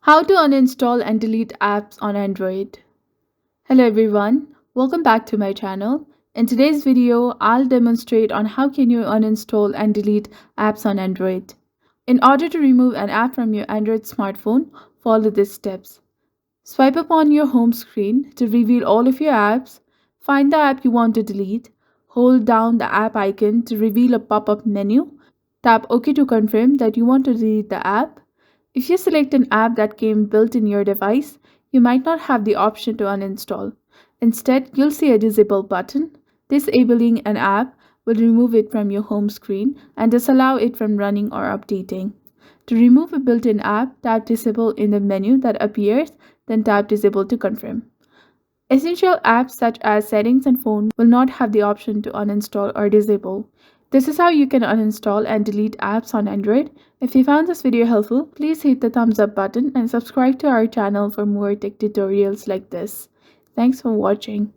How to uninstall and delete apps on Android. Hello everyone, welcome back to my channel. In today's video, I'll demonstrate on how can you uninstall and delete apps on Android. In order to remove an app from your Android smartphone, follow these steps. Swipe up on your home screen to reveal all of your apps. Find the app you want to delete. Hold down the app icon to reveal a pop-up menu. Tap OK to confirm that you want to delete the app. If you select an app that came built in your device, you might not have the option to uninstall. Instead, you'll see a disable button. Disabling an app will remove it from your home screen and disallow it from running or updating. To remove a built-in app, tap disable in the menu that appears, then tap disable to confirm. Essential apps such as settings and phone will not have the option to uninstall or disable. This is how you can uninstall and delete apps on Android. If you found this video helpful, please hit the thumbs up button and subscribe to our channel for more tech tutorials like this. Thanks for watching.